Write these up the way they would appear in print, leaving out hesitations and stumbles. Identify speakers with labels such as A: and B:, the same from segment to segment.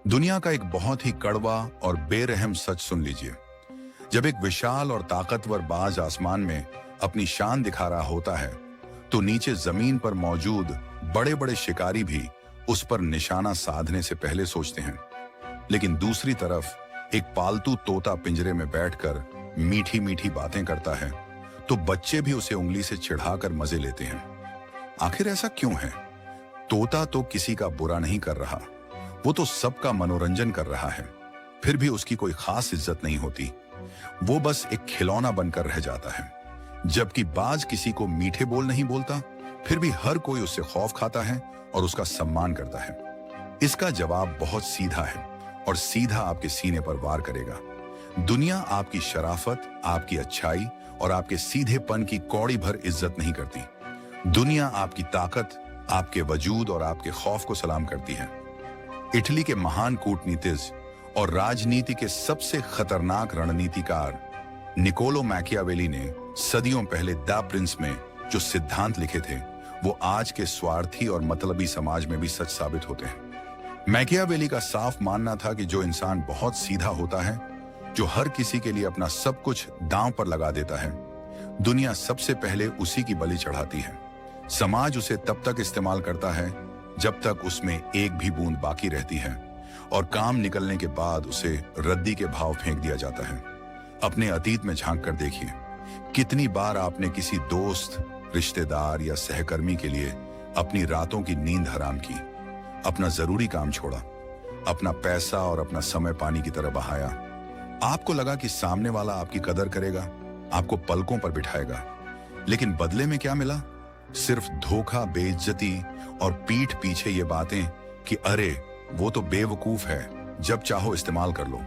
A: दुनिया का एक बहुत ही कड़वा और बेरहम सच सुन लीजिए। जब एक विशाल और ताकतवर बाज आसमान में अपनी शान दिखा रहा होता है, तो नीचे जमीन पर मौजूद बड़े बड़े शिकारी भी उस पर निशाना साधने से पहले सोचते हैं। लेकिन दूसरी तरफ एक पालतू तोता पिंजरे में बैठकर मीठी मीठी बातें करता है, तो बच्चे भी उसे उंगली से चिढ़ाकर मजे लेते हैं। आखिर ऐसा क्यों है? तोता तो किसी का बुरा नहीं कर रहा, वो तो सबका मनोरंजन कर रहा है। फिर भी उसकी कोई खास इज्जत नहीं होती, वो बस एक खिलौना बनकर रह जाता है। जबकि बाज किसी को मीठे बोल नहीं बोलता, फिर भी हर कोई उससे खौफ खाता है और उसका सम्मान करता है। इसका जवाब बहुत सीधा है और सीधा आपके सीने पर वार करेगा। दुनिया आपकी शराफत, आपकी अच्छाई और आपके सीधेपन की कौड़ी भर इज्जत नहीं करती। दुनिया आपकी ताकत, आपके वजूद और आपके खौफ को सलाम करती है। इटली के महान कूटनीतिज्ञ और राजनीति के सबसे खतरनाक रणनीतिकार निकोलो मैकियावेली ने सदियों पहले द प्रिंस में जो सिद्धांत लिखे थे, वो आज के स्वार्थी और मतलबी समाज में भी सच साबित होते हैं। मैकियावेली का साफ मानना था कि जो इंसान बहुत सीधा होता है, जो हर किसी के लिए अपना सब कुछ दांव पर लगा देता है, दुनिया सबसे पहले उसी की बलि चढ़ाती है। समाज उसे तब तक इस्तेमाल करता है जब तक उसमें एक भी बूंद बाकी रहती है, और काम निकलने के बाद उसे रद्दी के भाव फेंक दिया जाता है। अपने अतीत में झांक कर देखिए, कितनी बार आपने किसी दोस्त, रिश्तेदार या सहकर्मी के लिए अपनी रातों की नींद हराम की, अपना जरूरी काम छोड़ा, अपना पैसा और अपना समय पानी की तरह बहाया। आपको लगा कि सामने वाला आपकी कदर करेगा, आपको पलकों पर बिठाएगा, लेकिन बदले में क्या मिला? सिर्फ धोखा, बेइज्जती और पीठ पीछे ये बातें कि अरे वो तो बेवकूफ है, जब चाहो इस्तेमाल कर लो।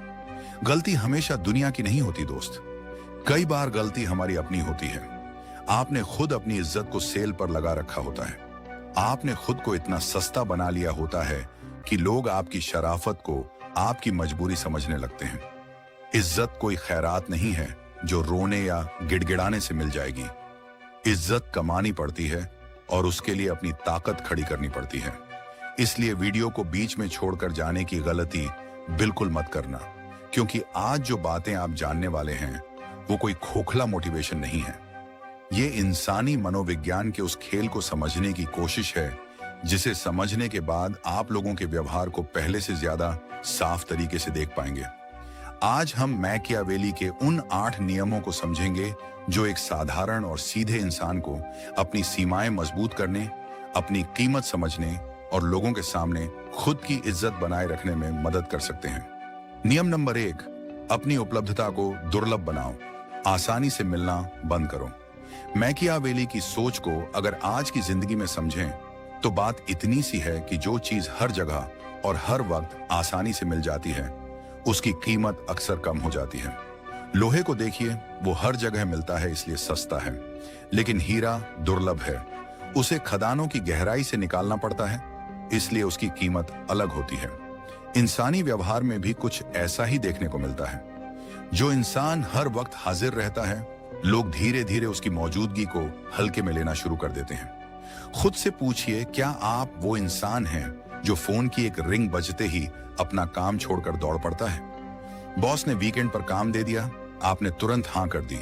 A: गलती हमेशा दुनिया की नहीं होती दोस्त, कई बार गलती हमारी अपनी होती है। आपने खुद अपनी इज्जत को सेल पर लगा रखा होता है। आपने खुद को इतना सस्ता बना लिया होता है कि लोग आपकी शराफत को आपकी मजबूरी समझने लगते हैं। इज्जत कोई खैरात नहीं है जो रोने या गिड़गिड़ाने से मिल जाएगी। इज्जत कमानी पड़ती है और उसके लिए अपनी ताकत खड़ी करनी पड़ती है। इसलिए वीडियो को बीच में छोड़कर जाने की गलती बिल्कुल मत करना, क्योंकि आज जो बातें आप जानने वाले हैं वो कोई खोखला मोटिवेशन नहीं है। ये इंसानी मनोविज्ञान के उस खेल को समझने की कोशिश है जिसे समझने के बाद आप लोगों के व्यवहार को पहले से ज्यादा साफ तरीके से देख पाएंगे। आज हम मैकियावेली के उन 8 नियमों को समझेंगे जो एक साधारण और सीधे इंसान को अपनी सीमाएं मजबूत करने, अपनी कीमत समझने और लोगों के सामने खुद की इज्जत बनाए रखने में मदद कर सकते हैं। नियम नंबर 1, अपनी उपलब्धता को दुर्लभ बनाओ, आसानी से मिलना बंद करो। मैकियावेली की सोच को अगर आज की जिंदगी में समझें तो बात इतनी सी है कि जो चीज हर जगह और हर वक्त आसानी से मिल जाती है, उसकी कीमत अक्सर कम हो जाती है। लोहे को देखिए, वो हर जगह मिलता है इसलिए सस्ता है, लेकिन हीरा दुर्लभ है, उसे खदानों की गहराई से निकालना पड़ता है, इसलिए उसकी कीमत अलग होती है। इंसानी व्यवहार में भी कुछ ऐसा ही देखने को मिलता है। जो इंसान हर वक्त हाजिर रहता है, लोग धीरे धीरे उसकी मौजूदगी को हल्के में लेना शुरू कर देते हैं। खुद से पूछिए, क्या आप वो इंसान हैं जो फोन की एक रिंग बजते ही अपना काम छोड़कर दौड़ पड़ता है? बॉस ने वीकेंड पर काम दे दिया, आपने तुरंत हाँ कर दी।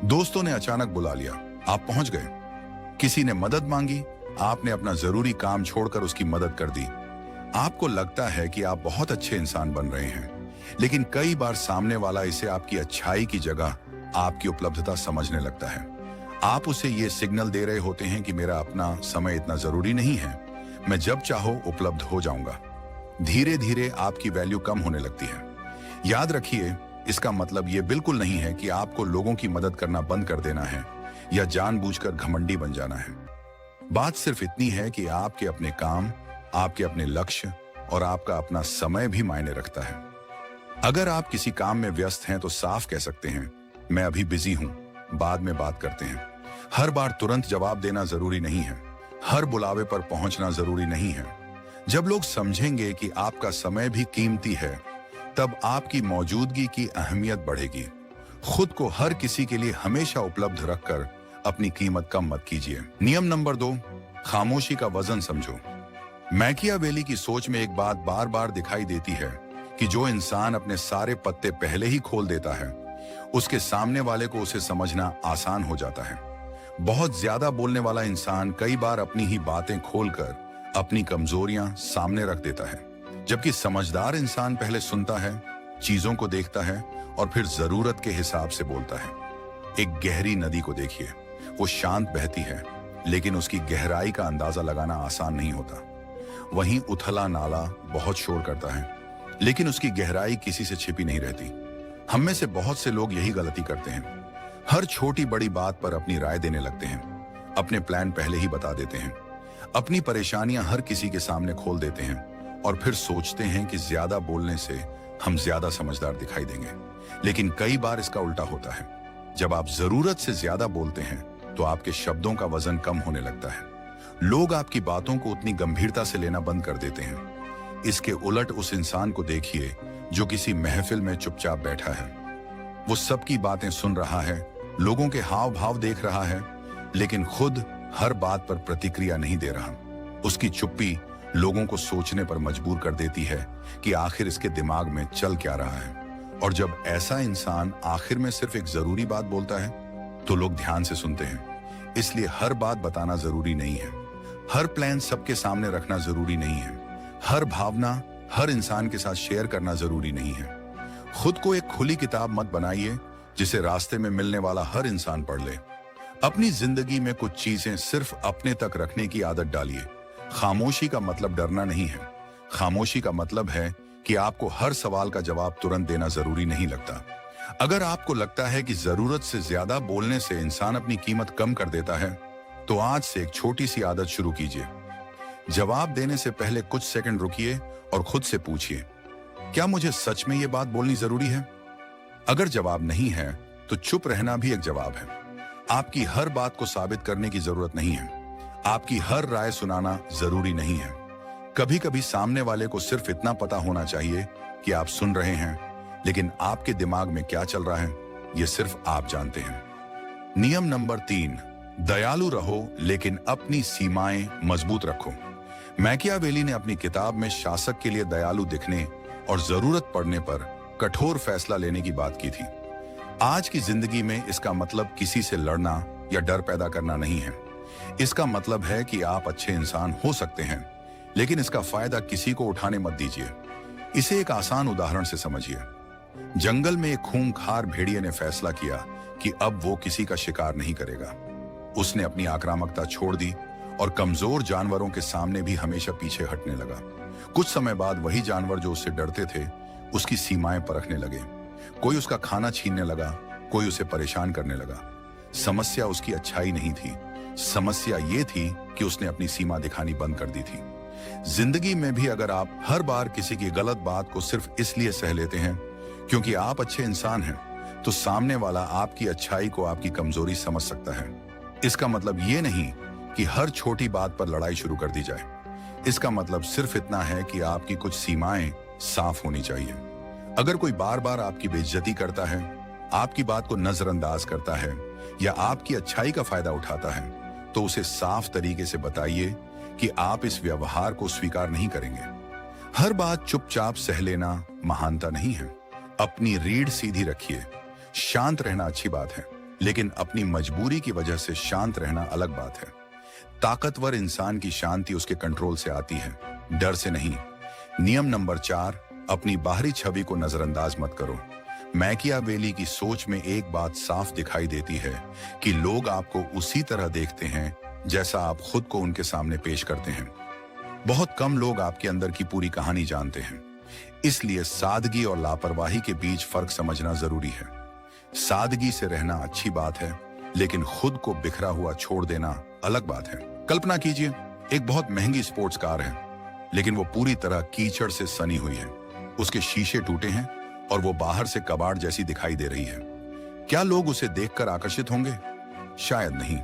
A: दोस्तों ने अचानक बुला लिया, आप पहुंच गए। किसी ने मदद मांगी, आपने अपना जरूरी काम छोड़कर उसकी मदद कर दी। आपको लगता है कि आप बहुत अच्छे इंसान बन रहे हैं, लेकिन कई बार सामने वाला इसे आपकी अच्छाई की जगह आपकी उपलब्धता समझने लगता है। आप उसे ये सिग्नल दे रहे होते हैं कि मेरा अपना समय इतना जरूरी नहीं है, मैं जब चाहो उपलब्ध हो जाऊंगा। धीरे धीरे आपकी वैल्यू कम होने लगती है। याद रखिए, इसका मतलब ये बिल्कुल नहीं है कि आपको लोगों की मदद करना बंद कर देना है या जानबूझकर घमंडी बन जाना है। बात सिर्फ इतनी है कि आपके अपने काम, आपके अपने लक्ष्य और आपका अपना समय भी मायने रखता है। अगर आप किसी काम में व्यस्त हैं तो साफ कह सकते हैं, मैं अभी बिजी हूं, बाद में बात करते हैं। हर बार तुरंत जवाब देना जरूरी नहीं है, हर बुलावे पर पहुंचना जरूरी नहीं है। जब लोग समझेंगे कि आपका समय भी कीमती है, तब आपकी मौजूदगी की अहमियत बढ़ेगी। खुद को हर किसी के लिए हमेशा उपलब्ध रखकर अपनी कीमत कम मत कीजिए। नियम नंबर 2, खामोशी का वजन समझो। मैकियावेली की सोच में एक बात बार बार दिखाई देती है कि जो इंसान अपने सारे पत्ते पहले ही खोल देता है, उसके सामने वाले को उसे समझना आसान हो जाता है। बहुत ज्यादा बोलने वाला इंसान कई बार अपनी ही बातें खोलकर अपनी कमजोरियां सामने रख देता है, जबकि समझदार इंसान पहले सुनता है, चीजों को देखता है और फिर जरूरत के हिसाब से बोलता है। एक गहरी नदी को देखिए, वो शांत बहती है, लेकिन उसकी गहराई का अंदाजा लगाना आसान नहीं होता। वहीं उथला नाला बहुत शोर करता है, लेकिन उसकी गहराई किसी से छिपी नहीं रहती। हम में से बहुत से लोग यही गलती करते हैं। हर छोटी बड़ी बात पर अपनी राय देने लगते हैं, अपने प्लान पहले ही बता देते हैं, अपनी परेशानियां हर किसी के सामने खोल देते हैं और फिर सोचते हैं कि ज्यादा बोलने से हम ज्यादा समझदार दिखाई देंगे। लेकिन कई बार इसका उल्टा होता है। जब आप जरूरत से ज्यादा बोलते हैं तो आपके शब्दों का वजन कम होने लगता है। लोग आपकी बातों को उतनी गंभीरता से लेना बंद कर देते हैं। इसके उलट उस इंसान को देखिए जो किसी महफिल में चुपचाप बैठा है। वो सबकी बातें सुन रहा है, लोगों के हाव भाव देख रहा है, लेकिन खुद हर बात पर प्रतिक्रिया नहीं दे रहा। उसकी चुप्पी लोगों को सोचने पर मजबूर कर देती है कि आखिर इसके दिमाग में चल क्या रहा है। और जब ऐसा इंसान आखिर में सिर्फ एक जरूरी बात बोलता है तो लोग ध्यान से सुनते हैं। इसलिए हर बात बताना जरूरी नहीं है, हर प्लान सबके सामने रखना जरूरी नहीं है, हर भावना हर इंसान के साथ शेयर करना जरूरी नहीं है। खुद को एक खुली किताब मत बनाइए जिसे रास्ते में मिलने वाला हर इंसान पढ़ ले। अपनी जिंदगी में कुछ चीजें सिर्फ अपने तक रखने की आदत डालिए। खामोशी का मतलब डरना नहीं है, खामोशी का मतलब है कि आपको हर सवाल का जवाब तुरंत देना जरूरी नहीं लगता। अगर आपको लगता है कि जरूरत से ज्यादा बोलने से इंसान अपनी कीमत कम कर देता है, तो आज से एक छोटी सी आदत शुरू कीजिए। जवाब देने से पहले कुछ सेकंड रुकिए और खुद से पूछिए, क्या मुझे सच में ये बात बोलनी जरूरी है? अगर जवाब नहीं है तो चुप रहना भी एक जवाब है। आपकी हर बात को साबित करने की जरूरत नहीं है, आपकी हर राय सुनाना जरूरी नहीं है। कभी कभी सामने वाले को सिर्फ इतना पता होना चाहिए कि आप सुन रहे हैं, लेकिन आपके दिमाग में क्या चल रहा है ये सिर्फ आप जानते हैं। नियम नंबर 3, दयालु रहो लेकिन अपनी सीमाएं मजबूत रखो। मैकियावेली ने अपनी किताब में शासक के लिए दयालु दिखने और जरूरत पड़ने पर कठोर फैसला लेने की बात की थी। आज की जिंदगी में इसका मतलब किसी से लड़ना या डर पैदा करना नहीं है। इसका मतलब है कि आप अच्छे इंसान हो सकते हैं, लेकिन इसका फायदा किसी को उठाने मत दीजिए। इसे एक आसान उदाहरण से समझिए। जंगल में एक खूंखार भेड़िए ने फैसला किया कि अब वो किसी का शिकार नहीं करेगा। उसने अपनी आक्रामकता छोड़ दी और कमजोर जानवरों के सामने भी हमेशा पीछे हटने लगा। कुछ समय बाद वही जानवर जो उससे डरते थे उसकी सीमाएं परखने लगे। कोई उसका खाना छीनने लगा, कोई उसे परेशान करने लगा। समस्या उसकी अच्छाई नहीं थी, समस्या ये थी कि उसने अपनी सीमा दिखानी बंद कर दी थी। जिंदगी में भी अगर आप हर बार किसी की गलत बात को सिर्फ इसलिए सह लेते हैं क्योंकि आप अच्छे इंसान हैं, तो सामने वाला आपकी अच्छाई को आपकी कमजोरी समझ सकता है। इसका मतलब ये नहीं कि हर छोटी बात पर लड़ाई शुरू कर दी जाए। इसका मतलब सिर्फ इतना है कि आपकी कुछ सीमाएं साफ होनी चाहिए। अगर कोई बार बार आपकी बेइज्जती करता है, आपकी बात को नजरअंदाज करता है या आपकी अच्छाई का फायदा उठाता है, तो उसे साफ तरीके से बताइए कि आप इस व्यवहार को स्वीकार नहीं करेंगे। हर बात चुपचाप सह लेना महानता नहीं है। अपनी रीढ़ सीधी रखिए। शांत रहना अच्छी बात है, लेकिन अपनी मजबूरी की वजह से शांत रहना अलग बात है। ताकतवर इंसान की शांति उसके कंट्रोल से आती है, डर से नहीं। नियम नंबर 4, अपनी बाहरी छवि को नजरअंदाज मत करो। मैकियावेली की सोच में एक बात साफ दिखाई देती है कि लोग आपको उसी तरह देखते हैं जैसा आप खुद को उनके सामने पेश करते हैं। बहुत कम लोग आपके अंदर की पूरी कहानी जानते हैं। इसलिए सादगी और लापरवाही के बीच फर्क समझना जरूरी है। सादगी से रहना अच्छी बात है, लेकिन खुद को बिखरा हुआ छोड़ देना अलग बात है। कल्पना कीजिए, एक बहुत महंगी स्पोर्ट्स कार है, लेकिन वो पूरी तरह कीचड़ से सनी हुई है। उसके शीशे टूटे हैं और वो बाहर से कबाड़ जैसी दिखाई दे रही है। क्या लोग उसे देखकर आकर्षित होंगे? शायद नहीं।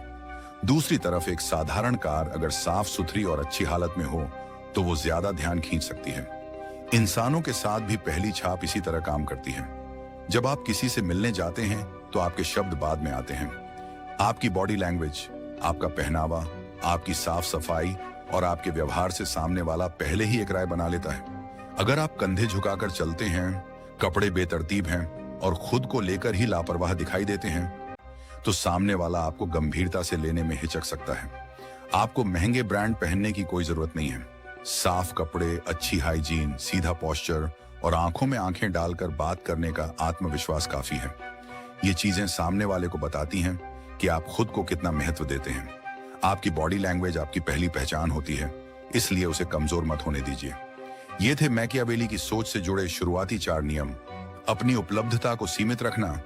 A: दूसरी तरफ एक साधारण कार अगर साफ सुथरी और अच्छी हालत में हो तो वो ज्यादा ध्यान खींच सकती है। इंसानों के साथ भी पहली छाप इसी तरह काम करती है। जब आप किसी से मिलने जाते हैं तो आपके शब्द बाद में आते हैं। आपकी बॉडी लैंग्वेज, आपका पहनावा, आपकी साफ सफाई और आपके व्यवहार से सामने वाला पहले ही एक राय बना लेता है। अगर आप कंधे झुकाकर चलते हैं, कपड़े बेतरतीब हैं और खुद को लेकर ही लापरवाह दिखाई देते हैं, तो सामने वाला आपको गंभीरता से लेने में हिचक सकता है। आपको महंगे ब्रांड पहनने की कोई जरूरत नहीं है। साफ कपड़े, अच्छी हाइजीन, सीधा पोस्चर और आंखों में आंखें डालकर बात करने का आत्मविश्वास काफी है। ये चीजें सामने वाले को बताती हैं कि आप खुद को कितना महत्व देते हैं। आपकी बॉडी लैंग्वेज आपकी पहली पहचान होती है, इसलिए उसे कमजोर मत होने दीजिए। ये थे मैकियावेली की सोच से जुड़े शुरुआती 4 नियम। अपनी उपलब्धता को सीमित रखना,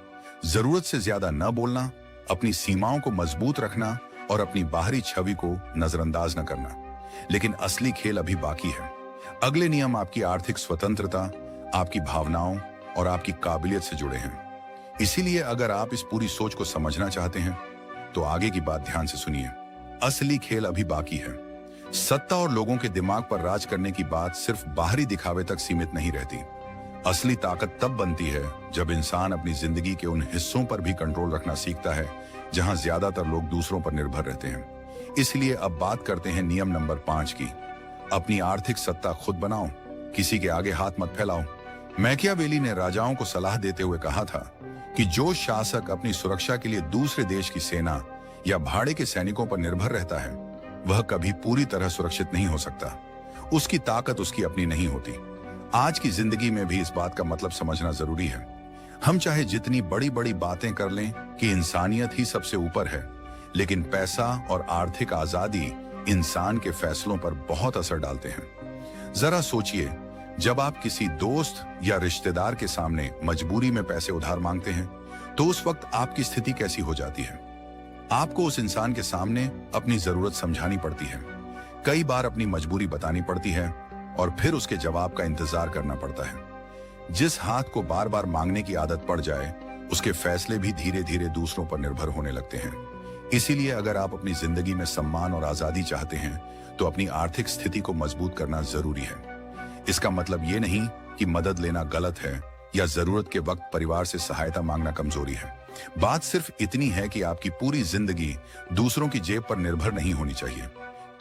A: जरूरत से ज्यादा न बोलना, अपनी सीमाओं को मजबूत रखना और अपनी बाहरी छवि को नजरअंदाज न करना। लेकिन असली खेल अभी बाकी है। अगले नियम आपकी आर्थिक स्वतंत्रता, आपकी भावनाओं और आपकी काबिलियत से जुड़े हैं। इसीलिए अगर आप इस पूरी सोच को समझना चाहते हैं तो आगे की बात ध्यान से सुनिए। असली खेल अभी बाकी है। सत्ता और लोगों के दिमाग पर राज करने की बात सिर्फ बाहरी दिखावे तक सीमित नहीं रहती। असली ताकत तब बनती है जब इंसान अपनी जिंदगी के उन हिस्सों पर भी कंट्रोल रखना सीखता है जहां ज्यादातर लोग दूसरों पर निर्भर रहते हैं। इसलिए अब बात करते हैं नियम नंबर 5 की। अपनी आर्थिक सत्ता खुद बनाओ, किसी के आगे हाथ मत फैलाओ। मैकियावेली ने राजाओं को सलाह देते हुए कहा था कि जो शासक अपनी सुरक्षा के लिए दूसरे देश की सेना या भाड़े के सैनिकों पर निर्भर रहता है, वह कभी पूरी तरह सुरक्षित नहीं हो सकता। उसकी ताकत उसकी अपनी नहीं होती। आज की जिंदगी में भी इस बात का मतलब समझना जरूरी है। हम चाहे जितनी बड़ी बड़ी बातें कर लें कि इंसानियत ही सबसे ऊपर है, लेकिन पैसा और आर्थिक आजादी इंसान के फैसलों पर बहुत असर डालते हैं। जरा सोचिए, जब आप किसी दोस्त या रिश्तेदार के सामने मजबूरी में पैसे उधार मांगते हैं, तो उस वक्त आपकी स्थिति कैसी हो जाती है? आपको उस इंसान के सामने अपनी जरूरत समझानी पड़ती है, कई बार अपनी मजबूरी बतानी पड़ती है और फिर उसके जवाब का इंतजार करना पड़ता है। जिस हाथ को बार बार मांगने की आदत पड़ जाए, उसके फैसले भी धीरे धीरे दूसरों पर निर्भर होने लगते हैं। इसीलिए अगर आप अपनी जिंदगी में सम्मान और आजादी चाहते हैं, तो अपनी आर्थिक स्थिति को मजबूत करना जरूरी है। इसका मतलब ये नहीं कि मदद लेना गलत है या जरूरत के वक्त परिवार से सहायता मांगना कमजोरी है। बात सिर्फ इतनी है कि आपकी पूरी जिंदगी दूसरों की जेब पर निर्भर नहीं होनी चाहिए।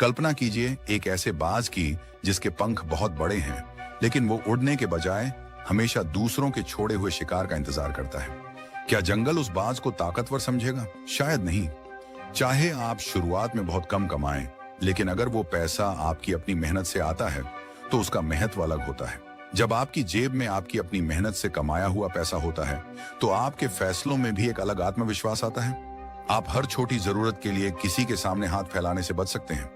A: कल्पना कीजिए एक ऐसे बाज की जिसके पंख बहुत बड़े हैं, लेकिन वो उड़ने के बजाय हमेशा दूसरों के छोड़े हुए शिकार का इंतजार करता है। क्या जंगल उस बाज को ताकतवर समझेगा? शायद नहीं। चाहे आप शुरुआत में बहुत कम कमाएं, लेकिन अगर वो पैसा आपकी अपनी मेहनत से आता है तो उसका महत्व अलग होता है। जब आपकी जेब में आपकी अपनी मेहनत से कमाया हुआ पैसा होता है, तो आपके फैसलों में भी एक अलग आत्मविश्वास आता है। आप हर छोटी जरूरत के लिए किसी के सामने हाथ फैलाने से बच सकते हैं।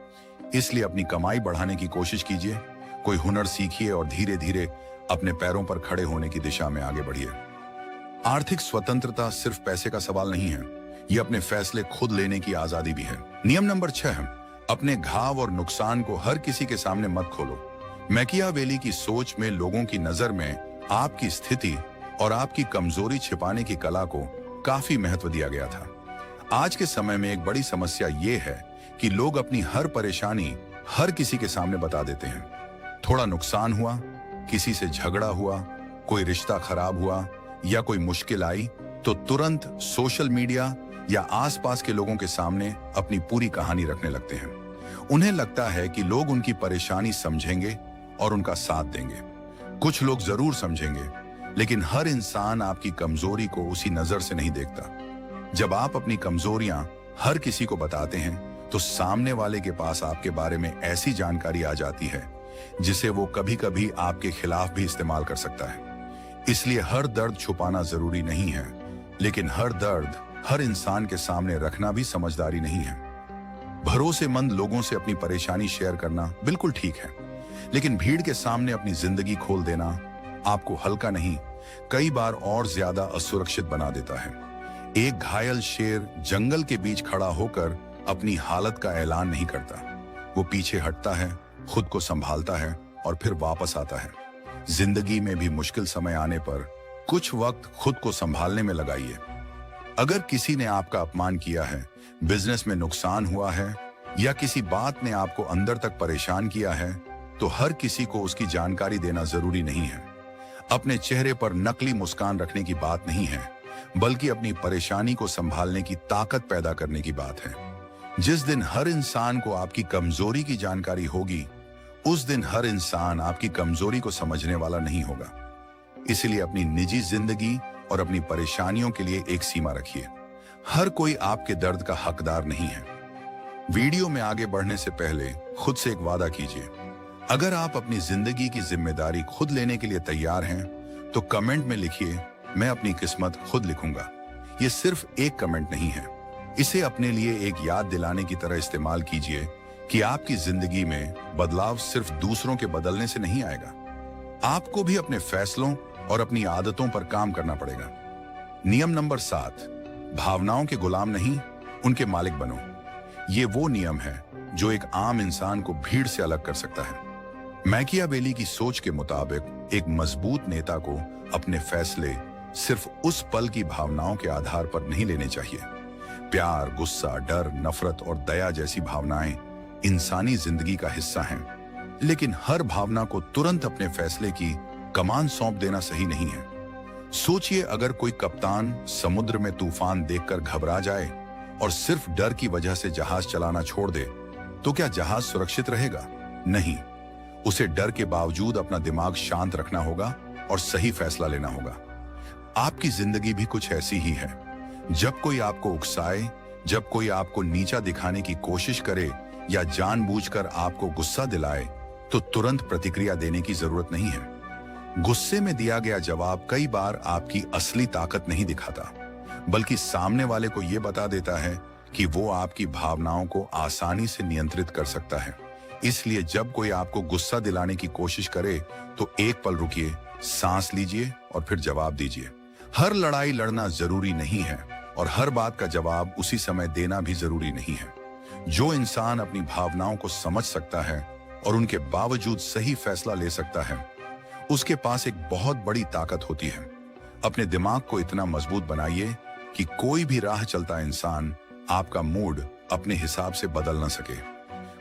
A: इसलिए अपनी कमाई बढ़ाने की कोशिश कीजिए, कोई हुनर सीखिए और धीरे धीरे अपने पैरों पर खड़े होने की दिशा में आगे बढ़िए। आर्थिक स्वतंत्रता सिर्फ पैसे का सवाल नहीं है, यह अपने फैसले खुद लेने की आजादी भी है। नियम नंबर 6 है, अपने घाव और नुकसान को हर किसी के सामने मत खोलो। मैकियावेली की सोच में लोगों की नजर में आपकी स्थिति और आपकी कमजोरी छिपाने की कला को काफी महत्व दिया गया था। आज के समय में एक बड़ी समस्या ये है कि लोग अपनी हर परेशानी हर किसी के सामने बता देते हैं। थोड़ा नुकसान हुआ, किसी से झगड़ा हुआ, कोई रिश्ता खराब हुआ या कोई मुश्किल आई, तो तुरंत सोशल मीडिया या आसपास के लोगों के सामने अपनी पूरी कहानी रखने लगते हैं। उन्हें लगता है कि लोग उनकी परेशानी समझेंगे और उनका साथ देंगे। कुछ लोग जरूर समझेंगे, लेकिन हर इंसान आपकी कमजोरी को उसी नजर से नहीं देखता। जब आप अपनी कमजोरियां हर किसी को बताते हैं, तो सामने वाले के पास आपके बारे में ऐसी जानकारी आ जाती है जिसे वो कभी कभी आपके खिलाफ भी इस्तेमाल कर सकता है। इसलिए हर दर्द छुपाना जरूरी नहीं है, लेकिन हर दर्द हर इंसान के सामने रखना भी समझदारी नहीं है। भरोसेमंद लोगों से अपनी परेशानी शेयर करना बिल्कुल ठीक है, लेकिन भीड़ के सामने अपनी जिंदगी खोल देना आपको हल्का नहीं, कई बार और ज्यादा असुरक्षित बना देता है। एक घायल शेर जंगल के बीच खड़ा होकर अपनी हालत का ऐलान नहीं करता। वो पीछे हटता है, खुद को संभालता है और फिर वापस आता है। जिंदगी में भी मुश्किल समय आने पर कुछ वक्त खुद को संभालने में लगाइए। अगर किसी ने आपका अपमान किया है, बिजनेस में नुकसान हुआ है या किसी बात ने आपको अंदर तक परेशान किया है, तो हर किसी को उसकी जानकारी देना जरूरी नहीं है। अपने चेहरे पर नकली मुस्कान रखने की बात नहीं है, बल्कि अपनी परेशानी को संभालने की ताकत पैदा करने की बात है। जिस दिन हर इंसान को आपकी कमजोरी की जानकारी होगी, उस दिन हर इंसान आपकी कमजोरी को समझने वाला नहीं होगा। इसलिए अपनी निजी जिंदगी और अपनी परेशानियों के लिए एक सीमा रखिए। हर कोई आपके दर्द का हकदार नहीं है। वीडियो में आगे बढ़ने से पहले खुद से एक वादा कीजिए। अगर आप अपनी जिंदगी की जिम्मेदारी खुद लेने के लिए तैयार हैं, तो कमेंट में लिखिए, मैं अपनी किस्मत खुद लिखूंगा। ये सिर्फ एक कमेंट नहीं है, इसे अपने लिए एक याद दिलाने की तरह इस्तेमाल कीजिए कि आपकी जिंदगी में बदलाव सिर्फ दूसरों के बदलने से नहीं आएगा। आपको भी अपने फैसलों और अपनी आदतों पर काम करना पड़ेगा। नियम नंबर 7, भावनाओं के गुलाम नहीं, उनके मालिक बनो। ये वो नियम है जो एक आम इंसान को भीड़ से अलग कर सकता है। मैकियावेली की सोच के मुताबिक एक मजबूत नेता को अपने फैसले सिर्फ उस पल की भावनाओं के आधार पर नहीं लेने चाहिए। प्यार, गुस्सा, डर, नफरत और दया जैसी भावनाएं इंसानी जिंदगी का हिस्सा हैं, लेकिन हर भावना को तुरंत अपने फैसले की कमान सौंप देना सही नहीं है। सोचिए, अगर कोई कप्तान समुद्र में तूफान देखकर घबरा जाए और सिर्फ डर की वजह से जहाज चलाना छोड़ दे, तो क्या जहाज सुरक्षित रहेगा? नहीं। उसे डर के बावजूद अपना दिमाग शांत रखना होगा और सही फैसला लेना होगा। आपकी जिंदगी भी कुछ ऐसी ही है। जब कोई आपको उकसाए, जब कोई आपको नीचा दिखाने की कोशिश करे या जानबूझकर आपको गुस्सा दिलाए, तो तुरंत प्रतिक्रिया देने की जरूरत नहीं है। गुस्से में दिया गया जवाब कई बार आपकी असली ताकत नहीं दिखाता, बल्कि सामने वाले को यह बता देता है कि वो आपकी भावनाओं को आसानी से नियंत्रित कर सकता है। इसलिए जब कोई आपको गुस्सा दिलाने की कोशिश करे, तो एक पल रुकिए, सांस लीजिए और फिर जवाब दीजिए। हर लड़ाई लड़ना जरूरी नहीं है और हर बात का जवाब उसी समय देना भी जरूरी नहीं है। जो इंसान अपनी भावनाओं को समझ सकता है और उनके बावजूद सही फैसला ले सकता है, उसके पास एक बहुत बड़ी ताकत होती है। अपने दिमाग को इतना मजबूत बनाइए कि कोई भी राह चलता इंसान आपका मूड अपने हिसाब से बदल न सके।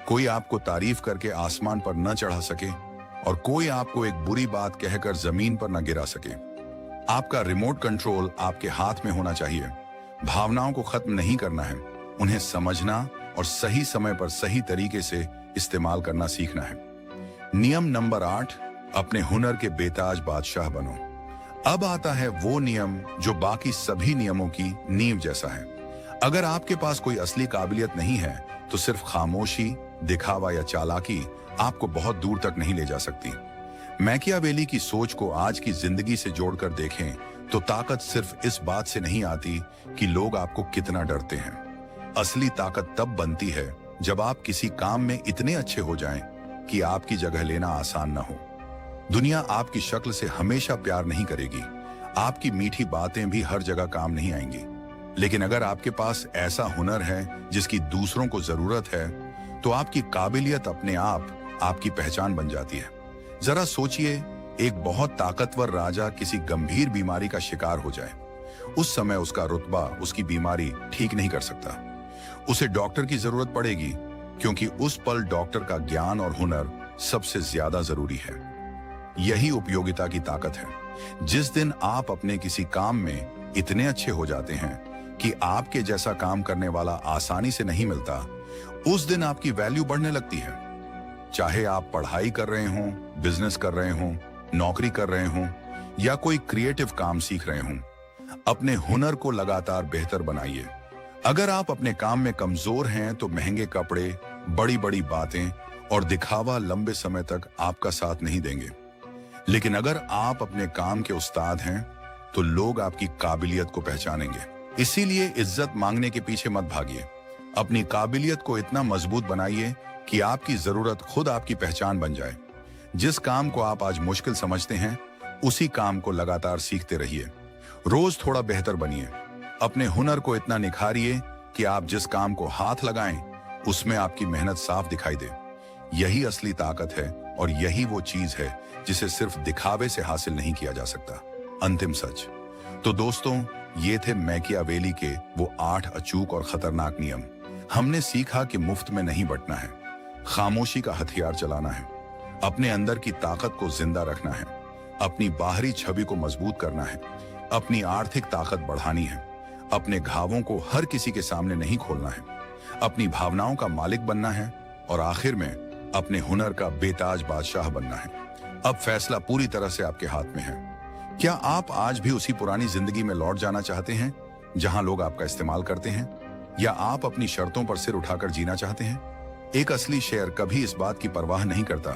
A: कोई आपको तारीफ करके आसमान पर न चढ़ा सके और कोई आपको एक बुरी बात कहकर जमीन पर न गिरा सके। आपका रिमोट कंट्रोल आपके हाथ में होना चाहिए। भावनाओं को खत्म नहीं करना है, उन्हें समझना और सही समय पर सही तरीके से इस्तेमाल करना सीखना है। नियम नंबर 8, अपने हुनर के बेताज बादशाह बनो। अब आता है वो नियम जो बाकी सभी नियमों की नींव जैसा है। अगर आपके पास कोई असली काबिलियत नहीं है, तो सिर्फ खामोशी, दिखावा या चालाकी आपको बहुत दूर तक नहीं ले जा सकती। मैकियावेली की सोच को आज की जिंदगी से जोड़कर देखें, तो ताकत सिर्फ इस बात से नहीं आती कि लोग आपको कितना डरते हैं। असली ताकत तब बनती है जब आप किसी काम में इतने अच्छे हो जाएं कि आपकी जगह लेना आसान ना हो। दुनिया आपकी शक्ल से हमेशा प्यार नहीं करेगी, आपकी मीठी बातें भी हर जगह काम नहीं आएंगी। लेकिन अगर आपके पास ऐसा हुनर है जिसकी दूसरों को जरूरत है, तो आपकी काबिलियत अपने आप आपकी पहचान बन जाती है। जरा सोचिए, एक बहुत ताकतवर राजा किसी गंभीर बीमारी का शिकार हो जाए। उस समय उसका रुतबा उसकी बीमारी ठीक नहीं कर सकता। उसे डॉक्टर की जरूरत पड़ेगी, क्योंकि उस पल डॉक्टर का ज्ञान और हुनर सबसे ज्यादा जरूरी है। यही उपयोगिता की ताकत है। जिस दिन आप अपने किसी काम में इतने अच्छे हो जाते हैं कि आपके जैसा काम करने वाला आसानी से नहीं मिलता, उस दिन आपकी वैल्यू बढ़ने लगती है। चाहे आप पढ़ाई कर रहे हों, बिजनेस कर रहे हों, नौकरी कर रहे हों या कोई क्रिएटिव काम सीख रहे हों, अपने हुनर को लगातार बेहतर बनाइए। अगर आप अपने काम में कमजोर हैं, तो महंगे कपड़े, बड़ी बड़ी बातें और दिखावा लंबे समय तक आपका साथ नहीं देंगे। लेकिन अगर आप अपने काम के उस्ताद हैं, तो लोग आपकी काबिलियत को पहचानेंगे। इसीलिए इज्जत मांगने के पीछे मत भागिए। अपनी काबिलियत को इतना मजबूत बनाइए कि आपकी जरूरत खुद आपकी पहचान बन जाए। जिस काम को आप आज मुश्किल समझते हैं, उसी काम को लगातार सीखते रहिए। रोज थोड़ा बेहतर बनिए। अपने हुनर को इतना निखारिए कि आप जिस काम को हाथ लगाएं, उसमें आपकी मेहनत साफ दिखाई दे। यही असली ताकत है और यही वो चीज है जिसे सिर्फ दिखावे से हासिल नहीं किया जा सकता। अंतिम सच। तो दोस्तों, ये थे मैकियावेली के वो 8 अचूक और खतरनाक नियम। हमने सीखा कि मुफ्त में नहीं बंटना है, खामोशी का हथियार चलाना है, अपने अंदर की ताकत को जिंदा रखना है, अपनी बाहरी छवि को मजबूत करना है, अपनी आर्थिक ताकत बढ़ानी है, अपने घावों को हर किसी के सामने नहीं खोलना है, अपनी भावनाओं का मालिक बनना है और आखिर में अपने हुनर का बेताज बादशाह बनना है। अब फैसला पूरी तरह से आपके हाथ में है। क्या आप आज भी उसी पुरानी जिंदगी में लौट जाना चाहते हैं जहां लोग आपका इस्तेमाल करते हैं, या आप अपनी शर्तों पर सिर उठाकर जीना चाहते हैं? एक असली शेर कभी इस बात की परवाह नहीं करता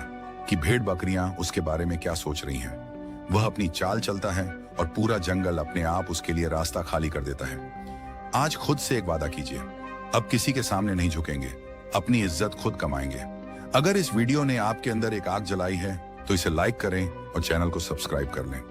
A: कि भेड़ बकरियां उसके बारे में क्या सोच रही हैं। वह अपनी चाल चलता है और पूरा जंगल अपने आप उसके लिए रास्ता खाली कर देता है। आज खुद से एक वादा कीजिए, अब किसी के सामने नहीं झुकेंगे, अपनी इज्जत खुद कमाएंगे। अगर इस वीडियो ने आपके अंदर एक आग जलाई है तो इसे लाइक करें और चैनल को सब्सक्राइब कर लें।